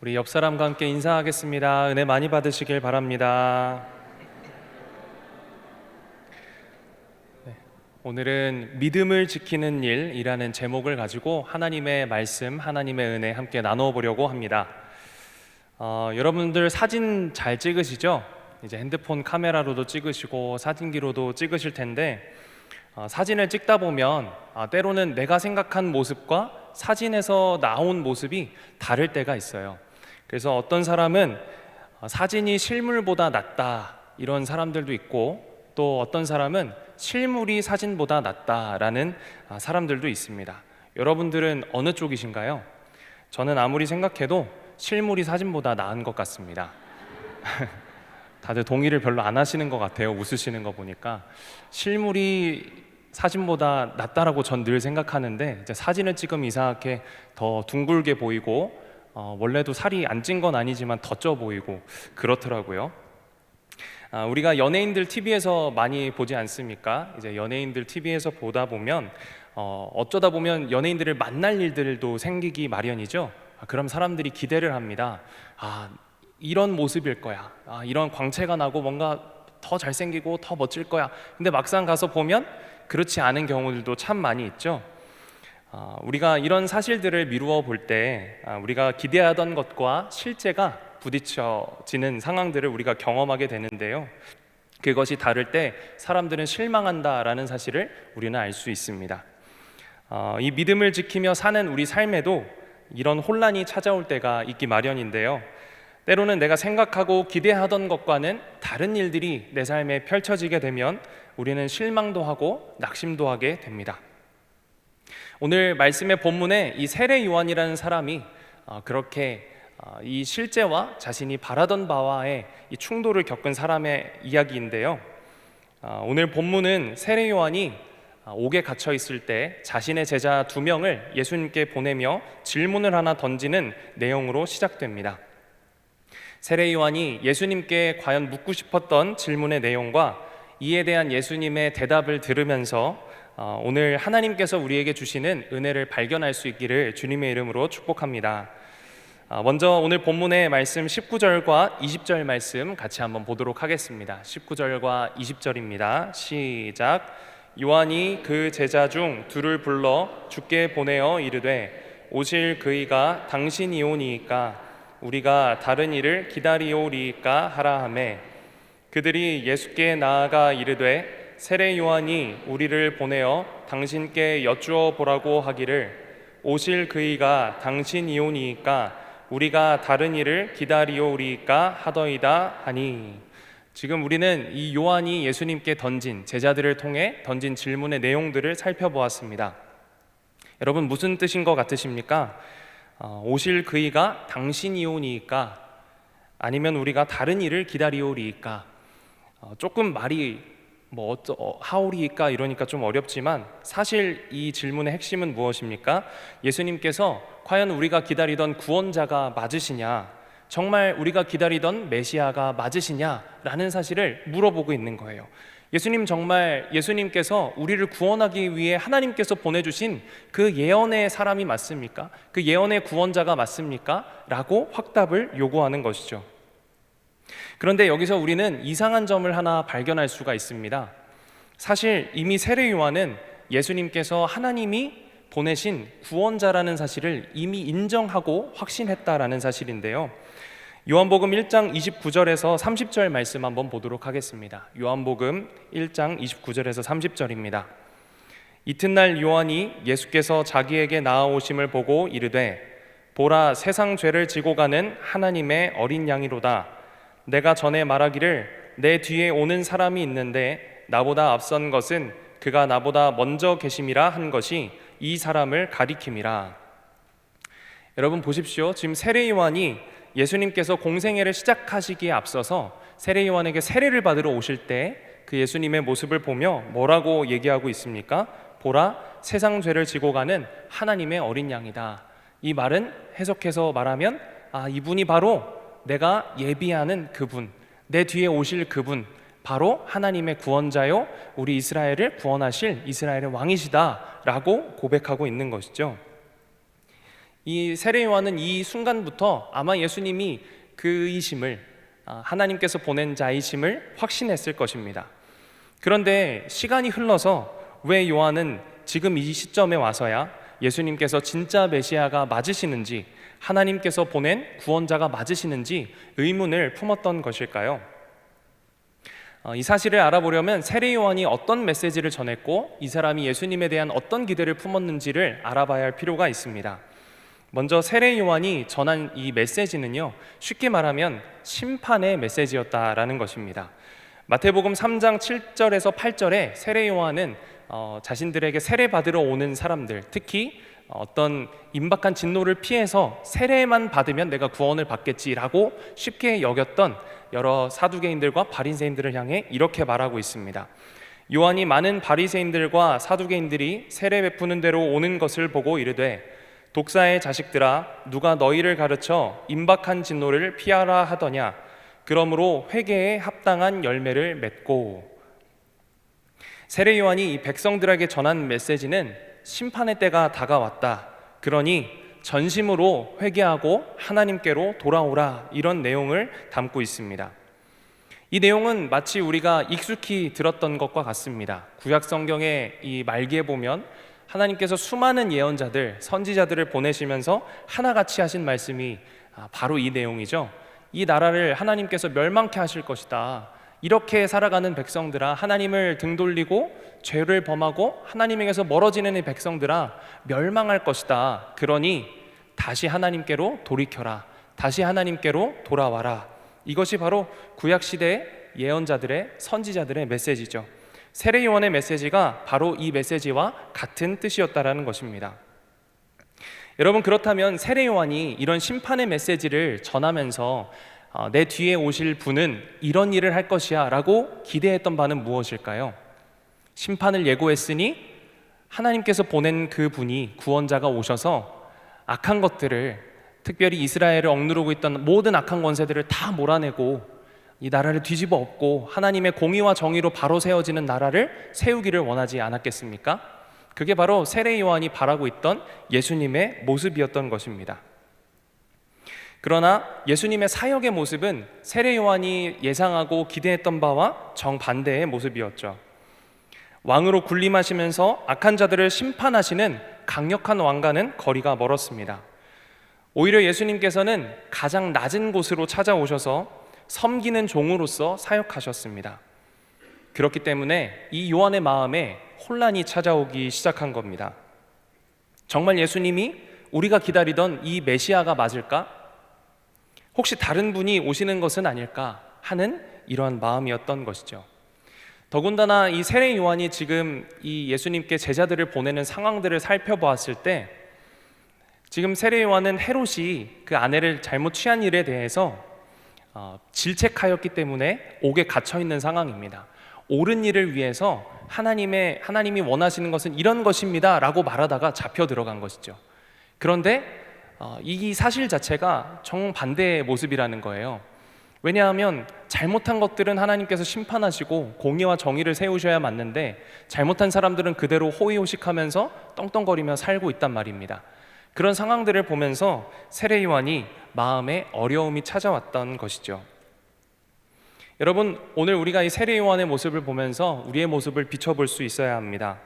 우리 옆 사람과 함께 인사하겠습니다. 은혜 많이 받으시길 바랍니다. 오늘은 믿음을 지키는 일이라는 제목을 가지고 하나님의 말씀, 하나님의 은혜 함께 나누어 보려고 합니다. 여러분들 사진 잘 찍으시죠? 이제 핸드폰 카메라로도 찍으시고 사진기로도 찍으실 텐데 사진을 찍다 보면 때로는 내가 생각한 모습과 사진에서 나온 모습이 다를 때가 있어요. 그래서 어떤 사람은 사진이 실물보다 낫다 이런 사람들도 있고, 또 어떤 사람은 실물이 사진보다 낫다라는 사람들도 있습니다. 여러분들은 어느 쪽이신가요? 저는 아무리 생각해도 실물이 사진보다 나은 것 같습니다. 다들 동의를 별로 안 하시는 것 같아요. 웃으시는 거 보니까. 실물이 사진보다 낫다라고 전 늘 생각하는데, 이제 사진을 찍으면 이상하게 더 둥글게 보이고 원래도 살이 안 찐 건 아니지만 더 쪄 보이고 그렇더라고요. 우리가 연예인들 TV에서 많이 보지 않습니까? 이제 연예인들 TV에서 보다 보면 어쩌다 보면 연예인들을 만날 일들도 생기기 마련이죠. 그럼 사람들이 기대를 합니다. 이런 모습일 거야. 이런 광채가 나고 뭔가 더 잘생기고 더 멋질 거야. 근데 막상 가서 보면 그렇지 않은 경우들도 참 많이 있죠. 우리가 이런 사실들을 미루어 볼 때 우리가 기대하던 것과 실제가 부딪혀지는 상황들을 우리가 경험하게 되는데요, 그것이 다를 때 사람들은 실망한다라는 사실을 우리는 알 수 있습니다. 이 믿음을 지키며 사는 우리 삶에도 이런 혼란이 찾아올 때가 있기 마련인데요, 때로는 내가 생각하고 기대하던 것과는 다른 일들이 내 삶에 펼쳐지게 되면 우리는 실망도 하고 낙심도 하게 됩니다. 오늘 말씀의 본문에 이 세례 요한이라는 사람이 그렇게 이 실제와 자신이 바라던 바와의 이 충돌을 겪은 사람의 이야기인데요, 오늘 본문은 세례 요한이 옥에 갇혀 있을 때 자신의 제자 2명을 예수님께 보내며 질문을 하나 던지는 내용으로 시작됩니다. 세례 요한이 예수님께 과연 묻고 싶었던 질문의 내용과 이에 대한 예수님의 대답을 들으면서 오늘 하나님께서 우리에게 주시는 은혜를 발견할 수 있기를 주님의 이름으로 축복합니다. 먼저 오늘 본문의 말씀 19절과 20절 말씀 같이 한번 보도록 하겠습니다. 19절과 20절입니다. 시작. 요한이 그 제자 중 둘을 불러 주께 보내어 이르되 오실 그이가 당신이오니이까 우리가 다른 이를 기다리오리이까 하라 하매 그들이 예수께 나아가 이르되 세례 요한이 우리를 보내어 당신께 여쭈어 보라고 하기를 오실 그이가 당신이오니이까 우리가 다른 이를 기다리오리이까 하더이다 하니, 지금 우리는 이 요한이 예수님께 던진, 제자들을 통해 던진 질문의 내용들을 살펴보았습니다. 여러분, 무슨 뜻인 것 같으십니까? 오실 그이가 당신이오니이까 아니면 우리가 다른 이를 기다리오리이까, 조금 말이 하오리이까 이러니까 좀 어렵지만 사실 이 질문의 핵심은 무엇입니까? 예수님께서 과연 우리가 기다리던 구원자가 맞으시냐, 정말 우리가 기다리던 메시아가 맞으시냐라는 사실을 물어보고 있는 거예요. 예수님께서 우리를 구원하기 위해 하나님께서 보내주신 그 예언의 사람이 맞습니까? 그 예언의 구원자가 맞습니까? 라고 확답을 요구하는 것이죠. 그런데 여기서 우리는 이상한 점을 하나 발견할 수가 있습니다. 사실 이미 세례 요한은 예수님께서 하나님이 보내신 구원자라는 사실을 이미 인정하고 확신했다라는 사실인데요, 요한복음 1장 29절에서 30절 말씀 한번 보도록 하겠습니다. 요한복음 1장 29절에서 30절입니다. 이튿날 요한이 예수께서 자기에게 나아오심을 보고 이르되 보라, 세상 죄를 지고 가는 하나님의 어린 양이로다. 내가 전에 말하기를 내 뒤에 오는 사람이 있는데 나보다 앞선 것은 그가 나보다 먼저 계심이라 한 것이 이 사람을 가리킴이라. 여러분 보십시오. 지금 세례 요한이 예수님께서 공생애를 시작하시기에 앞서서 세례 요한에게 세례를 받으러 오실 때 그 예수님의 모습을 보며 뭐라고 얘기하고 있습니까? 보라, 세상 죄를 지고 가는 하나님의 어린 양이다. 이 말은 해석해서 말하면 이분이 바로 내가 예비하는 그분, 내 뒤에 오실 그분, 바로 하나님의 구원자요 우리 이스라엘을 구원하실 이스라엘의 왕이시다 라고 고백하고 있는 것이죠. 이 세례 요한은 이 순간부터 아마 예수님이 그이심을, 하나님께서 보낸 자이심을 확신했을 것입니다. 그런데 시간이 흘러서 왜 요한은 지금 이 시점에 와서야 예수님께서 진짜 메시아가 맞으시는지, 하나님께서 보낸 구원자가 맞으시는지 의문을 품었던 것일까요? 이 사실을 알아보려면 세례 요한이 어떤 메시지를 전했고 이 사람이 예수님에 대한 어떤 기대를 품었는지를 알아봐야 할 필요가 있습니다. 먼저 세례 요한이 전한 이 메시지는요, 쉽게 말하면 심판의 메시지였다라는 것입니다. 마태복음 3장 7절에서 8절에 세례 요한은 자신들에게 세례 받으러 오는 사람들, 특히 어떤 임박한 진노를 피해서 세례만 받으면 내가 구원을 받겠지라고 쉽게 여겼던 여러 사두개인들과 바리새인들을 향해 이렇게 말하고 있습니다. 요한이 많은 바리새인들과 사두개인들이 세례 베푸는 대로 오는 것을 보고 이르되 독사의 자식들아, 누가 너희를 가르쳐 임박한 진노를 피하라 하더냐? 그러므로 회개에 합당한 열매를 맺고. 세례 요한이 이 백성들에게 전한 메시지는 심판의 때가 다가왔다, 그러니 전심으로 회개하고 하나님께로 돌아오라, 이런 내용을 담고 있습니다. 이 내용은 마치 우리가 익숙히 들었던 것과 같습니다. 구약 성경의 이 말기에 보면 하나님께서 수많은 예언자들, 선지자들을 보내시면서 하나같이 하신 말씀이 바로 이 내용이죠. 이 나라를 하나님께서 멸망케 하실 것이다. 이렇게 살아가는 백성들아, 하나님을 등돌리고 죄를 범하고 하나님에게서 멀어지는 이 백성들아, 멸망할 것이다. 그러니 다시 하나님께로 돌이켜라, 다시 하나님께로 돌아와라. 이것이 바로 구약시대의 예언자들의, 선지자들의 메시지죠. 세례 요한의 메시지가 바로 이 메시지와 같은 뜻이었다라는 것입니다. 여러분, 그렇다면 세례 요한이 이런 심판의 메시지를 전하면서 내 뒤에 오실 분은 이런 일을 할 것이야 라고 기대했던 바는 무엇일까요? 심판을 예고했으니 하나님께서 보낸 그 분이, 구원자가 오셔서 악한 것들을, 특별히 이스라엘을 억누르고 있던 모든 악한 권세들을 다 몰아내고 이 나라를 뒤집어 엎고 하나님의 공의와 정의로 바로 세워지는 나라를 세우기를 원하지 않았겠습니까? 그게 바로 세례 요한이 바라고 있던 예수님의 모습이었던 것입니다. 그러나 예수님의 사역의 모습은 세례 요한이 예상하고 기대했던 바와 정반대의 모습이었죠. 왕으로 군림하시면서 악한 자들을 심판하시는 강력한 왕과는 거리가 멀었습니다. 오히려 예수님께서는 가장 낮은 곳으로 찾아오셔서 섬기는 종으로서 사역하셨습니다. 그렇기 때문에 이 요한의 마음에 혼란이 찾아오기 시작한 겁니다. 정말 예수님이 우리가 기다리던 이 메시아가 맞을까? 혹시 다른 분이 오시는 것은 아닐까 하는 이러한 마음이었던 것이죠. 더군다나 이 세례 요한이 지금 이 예수님께 제자들을 보내는 상황들을 살펴보았을 때, 지금 세례 요한은 헤롯이 그 아내를 잘못 취한 일에 대해서 질책하였기 때문에 옥에 갇혀 있는 상황입니다. 옳은 일을 위해서 하나님이 원하시는 것은 이런 것입니다 라고 말하다가 잡혀 들어간 것이죠. 그런데 이 사실 자체가 정반대의 모습이라는 거예요. 왜냐하면 잘못한 것들은 하나님께서 심판하시고 공의와 정의를 세우셔야 맞는데, 잘못한 사람들은 그대로 호의호식하면서 떵떵거리며 살고 있단 말입니다. 그런 상황들을 보면서 세례 요한이 마음에 어려움이 찾아왔던 것이죠. 여러분, 오늘 우리가 이 세례 요한의 모습을 보면서 우리의 모습을 비춰볼 수 있어야 합니다.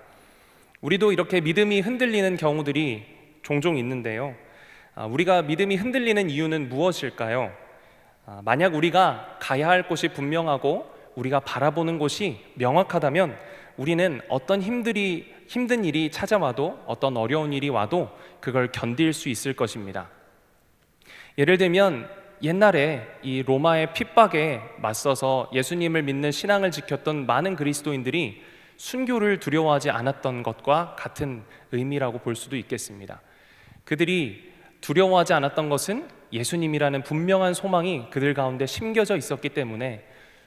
우리도 이렇게 믿음이 흔들리는 경우들이 종종 있는데요. 우리가 믿음이 흔들리는 이유는 무엇일까요? 만약 우리가 가야 할 곳이 분명하고 우리가 바라보는 곳이 명확하다면 우리는 어떤 힘든 일이 찾아와도, 어떤 어려운 일이 와도 그걸 견딜 수 있을 것입니다. 예를 들면 옛날에 이 로마의 핍박에 맞서서 예수님을 믿는 신앙을 지켰던 많은 그리스도인들이 순교를 두려워하지 않았던 것과 같은 의미라고 볼 수도 있겠습니다. 그들이 두려워하지 않았던 것은 예수님이라는 분명한 소망이 그들 가운데 심겨져 있었기 때문에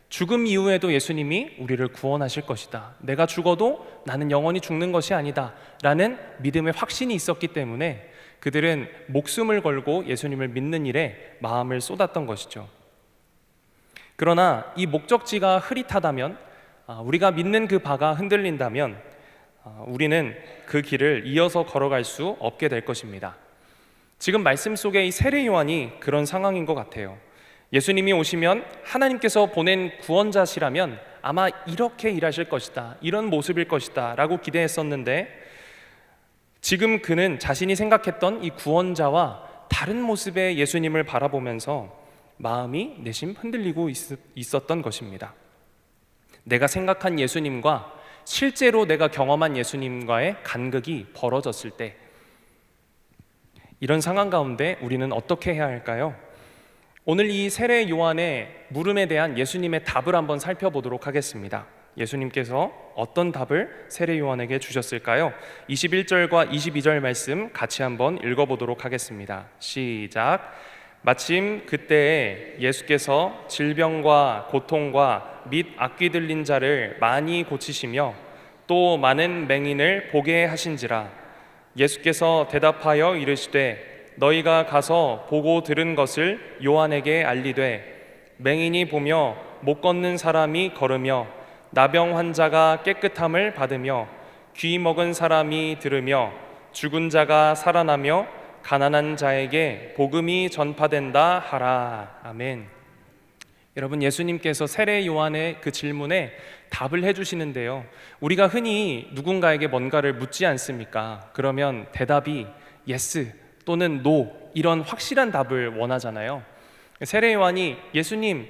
죽음 이후에도 예수님이 우리를 구원하실 것이다, 내가 죽어도 나는 영원히 죽는 것이 아니다 라는 믿음의 확신이 있었기 때문에 그들은 목숨을 걸고 예수님을 믿는 일에 마음을 쏟았던 것이죠. 그러나 이 목적지가 흐릿하다면, 우리가 믿는 그 바가 흔들린다면 우리는 그 길을 이어서 걸어갈 수 없게 될 것입니다. 지금 말씀 속에 이 세례 요한이 그런 상황인 것 같아요. 예수님이 오시면 하나님께서 보낸 구원자시라면 아마 이렇게 일하실 것이다, 이런 모습일 것이다 라고 기대했었는데, 지금 그는 자신이 생각했던 이 구원자와 다른 모습의 예수님을 바라보면서 마음이 내심 흔들리고 있었던 것입니다. 내가 생각한 예수님과 실제로 내가 경험한 예수님과의 간극이 벌어졌을 때, 이런 상황 가운데 우리는 어떻게 해야 할까요? 오늘 이 세례 요한의 물음에 대한 예수님의 답을 한번 살펴보도록 하겠습니다. 예수님께서 어떤 답을 세례 요한에게 주셨을까요? 21절과 22절 말씀 같이 한번 읽어보도록 하겠습니다. 시작. 마침 그때에 예수께서 질병과 고통과 및 악귀 들린 자를 많이 고치시며 또 많은 맹인을 보게 하신지라. 예수께서 대답하여 이르시되 너희가 가서 보고 들은 것을 요한에게 알리되, 맹인이 보며 못 걷는 사람이 걸으며 나병 환자가 깨끗함을 받으며 귀 먹은 사람이 들으며 죽은 자가 살아나며 가난한 자에게 복음이 전파된다 하라. 아멘. 여러분, 예수님께서 세례 요한의 그 질문에 답을 해주시는데요, 우리가 흔히 누군가에게 뭔가를 묻지 않습니까? 그러면 대답이 yes 또는 no, 이런 확실한 답을 원하잖아요. 세례 요한이 예수님,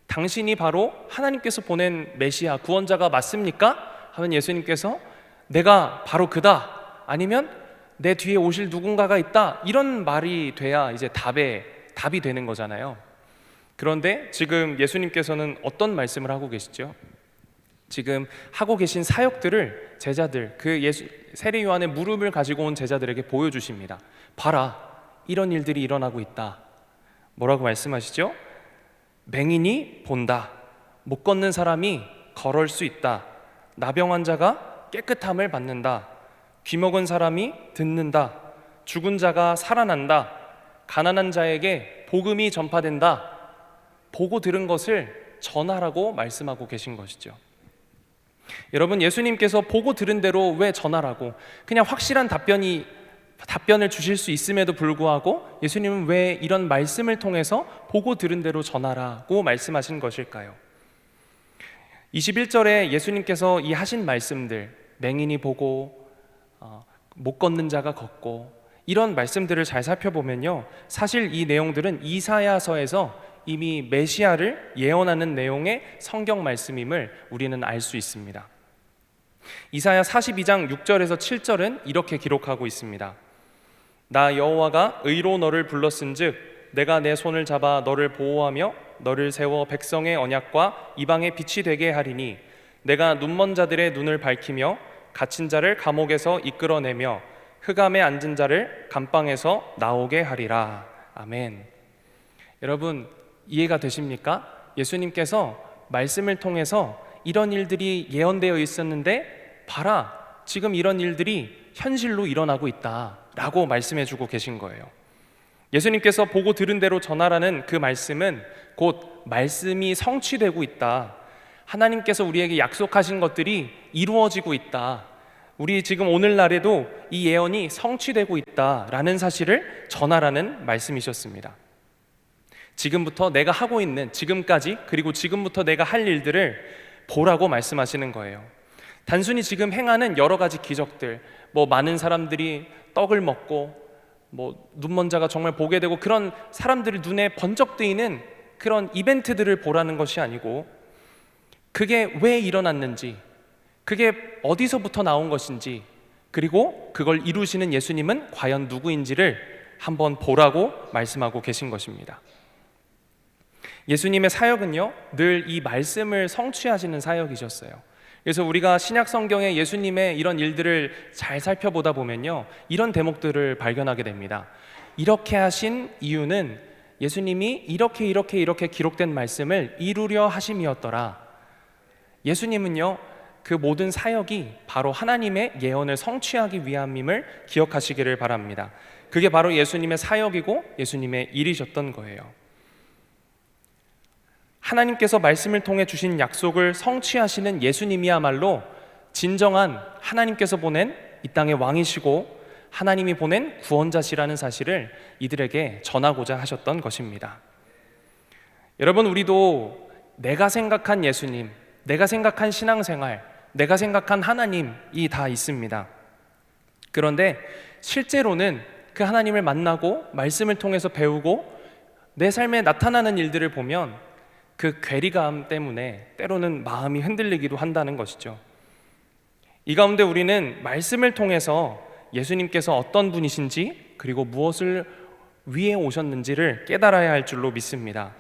당신이 바로 하나님께서 보낸 메시아 구원자가 맞습니까? 하면 예수님께서 내가 바로 그다, 아니면 내 뒤에 오실 누군가가 있다, 이런 말이 돼야 이제 답이 되는 거잖아요. 그런데 지금 예수님께서는 어떤 말씀을 하고 계시죠? 지금 하고 계신 사역들을 제자들, 세례 요한의 물음을 가지고 온 제자들에게 보여주십니다. 봐라, 이런 일들이 일어나고 있다. 뭐라고 말씀하시죠? 맹인이 본다, 못 걷는 사람이 걸을 수 있다, 나병 환자가 깨끗함을 받는다, 귀 먹은 사람이 듣는다, 죽은 자가 살아난다, 가난한 자에게 복음이 전파된다. 보고 들은 것을 전하라고 말씀하고 계신 것이죠. 여러분, 예수님께서 보고 들은 대로 왜 전하라고, 그냥 확실한 답변을 주실 수 있음에도 불구하고 예수님은 왜 이런 말씀을 통해서 보고 들은 대로 전하라고 말씀하신 것일까요? 21절에 예수님께서 이 하신 말씀들, 맹인이 보고 못 걷는 자가 걷고, 이런 말씀들을 잘 살펴보면요, 사실 이 내용들은 이사야서에서 이미 메시아를 예언하는 내용의 성경 말씀임을 우리는 알 수 있습니다. 이사야 42장 6절에서 7절은 이렇게 기록하고 있습니다. 나 여호와가 의로 너를 불렀은즉 내가 내 손을 잡아 너를 보호하며 너를 세워 백성의 언약과 이방의 빛이 되게 하리니, 내가 눈먼 자들의 눈을 밝히며 갇힌 자를 감옥에서 이끌어내며 흑암에 앉은 자를 감방에서 나오게 하리라. 아멘. 여러분, 이해가 되십니까? 예수님께서 말씀을 통해서 이런 일들이 예언되어 있었는데 봐라, 지금 이런 일들이 현실로 일어나고 있다 라고 말씀해주고 계신 거예요. 예수님께서 보고 들은 대로 전하라는 그 말씀은 곧 말씀이 성취되고 있다, 하나님께서 우리에게 약속하신 것들이 이루어지고 있다, 우리 지금 오늘날에도 이 예언이 성취되고 있다라는 사실을 전하라는 말씀이셨습니다. 지금부터 내가 하고 있는, 지금까지, 그리고 지금부터 내가 할 일들을 보라고 말씀하시는 거예요. 단순히 지금 행하는 여러 가지 기적들, 많은 사람들이 떡을 먹고 눈먼 자가 정말 보게 되고, 그런 사람들이 눈에 번쩍 뜨이는 그런 이벤트들을 보라는 것이 아니고, 그게 왜 일어났는지, 그게 어디서부터 나온 것인지, 그리고 그걸 이루시는 예수님은 과연 누구인지를 한번 보라고 말씀하고 계신 것입니다. 예수님의 사역은요, 늘 이 말씀을 성취하시는 사역이셨어요. 그래서 우리가 신약 성경에 예수님의 이런 일들을 잘 살펴보다 보면요, 이런 대목들을 발견하게 됩니다. 이렇게 하신 이유는 예수님이 이렇게 기록된 말씀을 이루려 하심이었더라. 예수님은요, 그 모든 사역이 바로 하나님의 예언을 성취하기 위함임을 기억하시기를 바랍니다. 그게 바로 예수님의 사역이고 예수님의 일이셨던 거예요. 하나님께서 말씀을 통해 주신 약속을 성취하시는 예수님이야말로 진정한 하나님께서 보낸 이 땅의 왕이시고 하나님이 보낸 구원자시라는 사실을 이들에게 전하고자 하셨던 것입니다. 여러분, 우리도 내가 생각한 예수님, 내가 생각한 신앙생활, 내가 생각한 하나님이 다 있습니다. 그런데 실제로는 그 하나님을 만나고 말씀을 통해서 배우고 내 삶에 나타나는 일들을 보면 그 괴리감 때문에 때로는 마음이 흔들리기도 한다는 것이죠. 이 가운데 우리는 말씀을 통해서 예수님께서 어떤 분이신지 그리고 무엇을 위해 오셨는지를 깨달아야 할 줄로 믿습니다.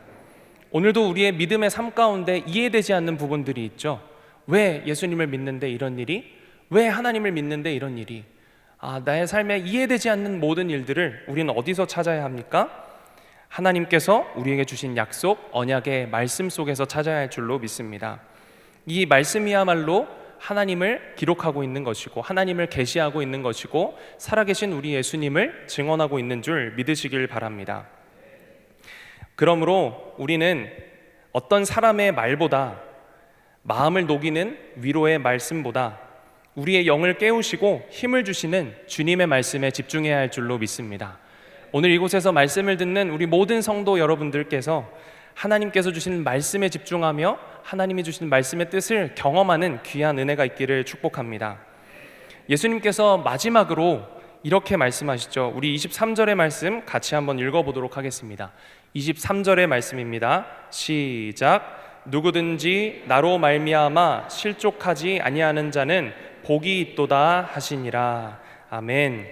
오늘도 우리의 믿음의 삶 가운데 이해되지 않는 부분들이 있죠. 왜 예수님을 믿는데 이런 일이? 왜 하나님을 믿는데 이런 일이? 나의 삶에 이해되지 않는 모든 일들을 우리는 어디서 찾아야 합니까? 하나님께서 우리에게 주신 약속, 언약의 말씀 속에서 찾아야 할 줄로 믿습니다. 이 말씀이야말로 하나님을 기록하고 있는 것이고 하나님을 계시하고 있는 것이고 살아계신 우리 예수님을 증언하고 있는 줄 믿으시길 바랍니다. 그러므로 우리는 어떤 사람의 말보다, 마음을 녹이는 위로의 말씀보다 우리의 영을 깨우시고 힘을 주시는 주님의 말씀에 집중해야 할 줄로 믿습니다. 오늘 이곳에서 말씀을 듣는 우리 모든 성도 여러분들께서 하나님께서 주시는 말씀에 집중하며 하나님이 주시는 말씀의 뜻을 경험하는 귀한 은혜가 있기를 축복합니다. 예수님께서 마지막으로 이렇게 말씀하시죠. 우리 23절의 말씀 같이 한번 읽어보도록 하겠습니다. 23절의 말씀입니다. 시작. 누구든지 나로 말미암아 실족하지 아니하는 자는 복이 있도다 하시니라. 아멘.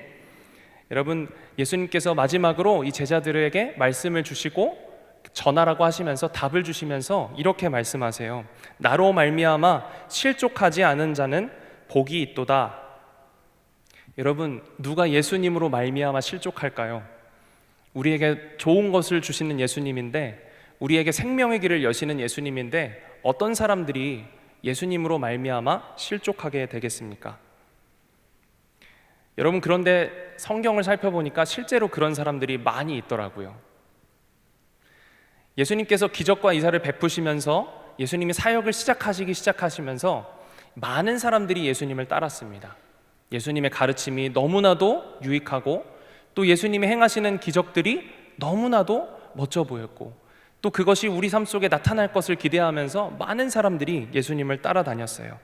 여러분, 예수님께서 마지막으로 이 제자들에게 말씀을 주시고 전하라고 하시면서 답을 주시면서 이렇게 말씀하세요. 나로 말미암아 실족하지 않은 자는 복이 있도다. 여러분, 누가 예수님으로 말미암아 실족할까요? 우리에게 좋은 것을 주시는 예수님인데, 우리에게 생명의 길을 여시는 예수님인데 어떤 사람들이 예수님으로 말미암아 실족하게 되겠습니까? 여러분, 그런데 성경을 살펴보니까 실제로 그런 사람들이 많이 있더라고요. 예수님께서 기적과 이사를 베푸시면서 예수님이 사역을 시작하시면서 많은 사람들이 예수님을 따랐습니다. 예수님의 가르침이 너무나도 유익하고 또 예수님이 행하시는 기적들이 너무나도 멋져 보였고 또 그것이 우리 삶 속에 나타날 것을 기대하면서 많은 사람들이 예수님을 따라다녔어요.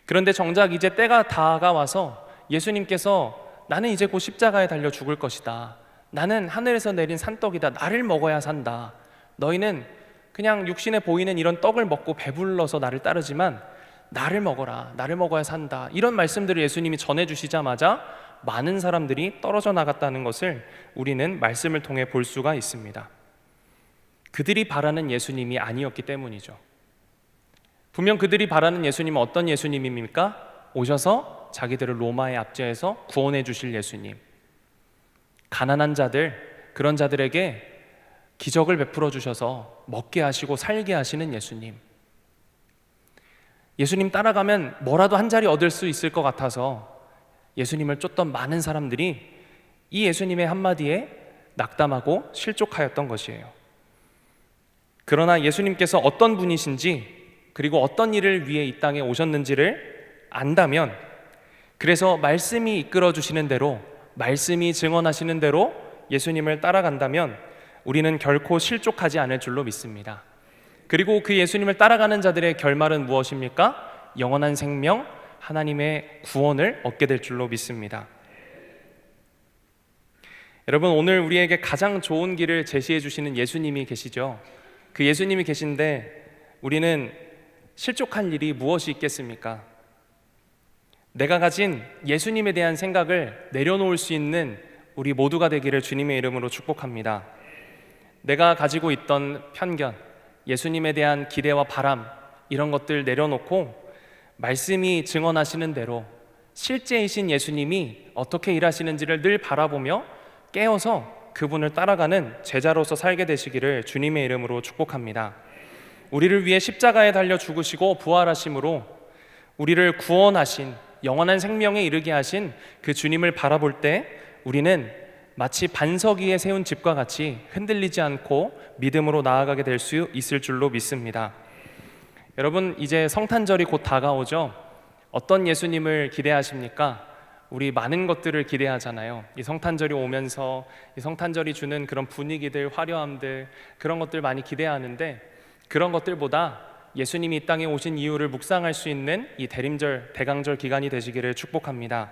그런데 정작 이제 때가 다가와서 예수님께서 나는 이제 곧 십자가에 달려 죽을 것이다. 나는 하늘에서 내린 산떡이다. 나를 먹어야 산다. 너희는 그냥 육신에 보이는 이런 떡을 먹고 배불러서 나를 따르지만 나를 먹어라. 나를 먹어야 산다. 이런 말씀들을 예수님이 전해주시자마자 많은 사람들이 떨어져 나갔다는 것을 우리는 말씀을 통해 볼 수가 있습니다. 그들이 바라는 예수님이 아니었기 때문이죠. 분명 그들이 바라는 예수님은 어떤 예수님입니까? 오셔서 자기들을 로마의 압제에서 구원해 주실 예수님, 가난한 자들, 그런 자들에게 기적을 베풀어 주셔서 먹게 하시고 살게 하시는 예수님. 예수님 따라가면 뭐라도 한 자리 얻을 수 있을 것 같아서 예수님을 쫓던 많은 사람들이 이 예수님의 한마디에 낙담하고 실족하였던 것이에요. 그러나 예수님께서 어떤 분이신지 그리고 어떤 일을 위해 이 땅에 오셨는지를 안다면, 그래서 말씀이 이끌어 주시는 대로, 말씀이 증언하시는 대로 예수님을 따라간다면 우리는 결코 실족하지 않을 줄로 믿습니다. 그리고 그 예수님을 따라가는 자들의 결말은 무엇입니까? 영원한 생명, 하나님의 구원을 얻게 될 줄로 믿습니다. 여러분, 오늘 우리에게 가장 좋은 길을 제시해 주시는 예수님이 계시죠. 그 예수님이 계신데 우리는 실족할 일이 무엇이 있겠습니까? 내가 가진 예수님에 대한 생각을 내려놓을 수 있는 우리 모두가 되기를 주님의 이름으로 축복합니다. 내가 가지고 있던 편견, 예수님에 대한 기대와 바람, 이런 것들 내려놓고 말씀이 증언하시는 대로 실제이신 예수님이 어떻게 일하시는지를 늘 바라보며 깨어서 그분을 따라가는 제자로서 살게 되시기를 주님의 이름으로 축복합니다. 우리를 위해 십자가에 달려 죽으시고 부활하심으로 우리를 구원하신, 영원한 생명에 이르게 하신 그 주님을 바라볼 때 우리는 마치 반석 위에 세운 집과 같이 흔들리지 않고 믿음으로 나아가게 될 수 있을 줄로 믿습니다. 여러분, 이제 성탄절이 곧 다가오죠. 어떤 예수님을 기대하십니까? 우리 많은 것들을 기대하잖아요. 이 성탄절이 오면서 이 성탄절이 주는 그런 분위기들, 화려함들, 그런 것들 많이 기대하는데, 그런 것들보다 예수님이 이 땅에 오신 이유를 묵상할 수 있는 이 대림절, 대강절 기간이 되시기를 축복합니다.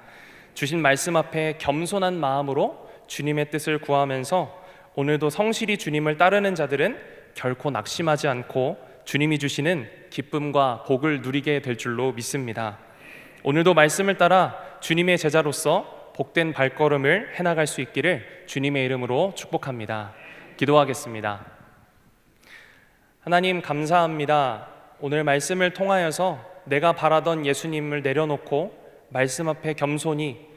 주신 말씀 앞에 겸손한 마음으로 주님의 뜻을 구하면서 오늘도 성실히 주님을 따르는 자들은 결코 낙심하지 않고 주님이 주시는 기쁨과 복을 누리게 될 줄로 믿습니다. 오늘도 말씀을 따라 주님의 제자로서 복된 발걸음을 해나갈 수 있기를 주님의 이름으로 축복합니다. 기도하겠습니다. 하나님, 감사합니다. 오늘 말씀을 통하여서 내가 바라던 예수님을 내려놓고 말씀 앞에 겸손히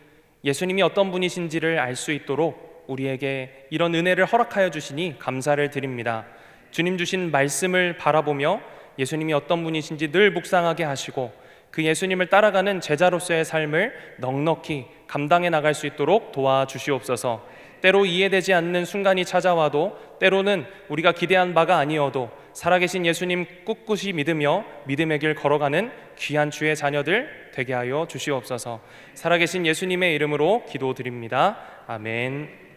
예수님이 어떤 분이신지를 알 수 있도록 우리에게 이런 은혜를 허락하여 주시니 감사를 드립니다. 주님 주신 말씀을 바라보며 예수님이 어떤 분이신지 늘 묵상하게 하시고 그 예수님을 따라가는 제자로서의 삶을 넉넉히 감당해 나갈 수 있도록 도와주시옵소서. 때로 이해되지 않는 순간이 찾아와도, 때로는 우리가 기대한 바가 아니어도 살아계신 예수님 꿋꿋이 믿으며 믿음의 길 걸어가는 귀한 주의 자녀들 되게 하여 주시옵소서. 살아계신 예수님의 이름으로 기도드립니다. 아멘.